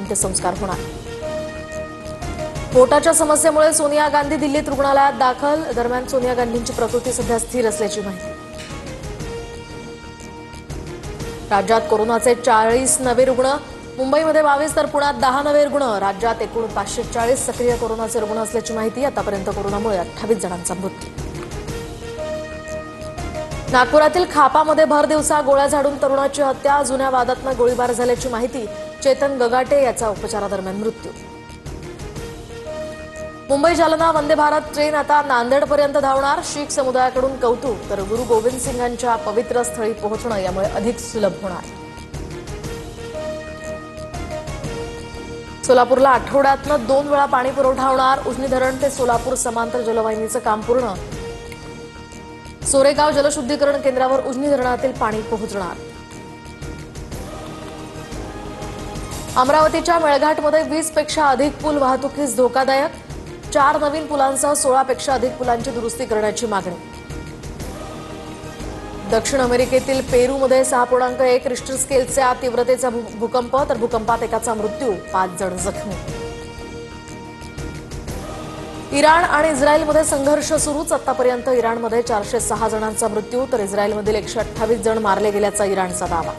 अंत्यसंस्कार होणार। पोटाच्या समस्येमुळे सोनिया गांधी दिल्लीत रुग्णालयात दाखल। दरम्यान सोनिया गांधींची प्रकृती सध्या स्थिर असल्याची माहिती। राज्यात कोरोनाचे 40 नवे रुग्ण। मुंबईमध्ये 22 तर पुण्यात 10 नवे रुग्ण। राज्यात एकूण 540 सक्रिय कोरोनाचे रुग्ण असल्याची माहिती। आतापर्यंत कोरोनामुळे 28 जणांचा मृत्यू। नागपुरातील खापामध्ये भर दिवसा गोळ्या झाडून तरुणाची हत्या। जुन्या वादातनं गोळीबार झाल्याची माहिती। चेतन गगाटे याचा उपचारादरम्यान मृत्यू। मुंबई जालना वंदे भारत ट्रेन आता नांदेडपर्यंत धावणार। शीख समुदायाकडून कौतुक। तर गुरु गोविंद सिंगांच्या पवित्र स्थळी पोहोचणं यामुळे अधिक सुलभ होणार। सोलापूरला आठवड्यातनं 2 वेळा पाणी पुरवठा होणार। उजनी धरण ते सोलापूर समांतर जलवाहिनीचं काम पूर्ण। सोरेगाव जलशुद्धीकरण केंद्रावर उजनी धरणातील पाणी पोहोचणार। अमरावतीच्या मेळघाटमध्ये 20 पेक्षा अधिक पूल वाहतुकीस धोकादायक। 4 नवीन पुलांसह 16 पेक्षा अधिक पुलांची दुरुस्ती करण्याची मागणी। दक्षिण अमेरिकेतील पेरूमध्ये 6.1 रिश्टर स्केलचा तीव्रतेचा भूकंप। तर भूकंपात एकाचा मृत्यू, 5 जण जखमी। इराण आणि इस्रायलमध्ये संघर्ष सुरूच। आतापर्यंत इराणमध्ये 406 जणांचा मृत्यू तर इस्रायलमधील 128 जण मारले गेल्याचा इराणचा दावा।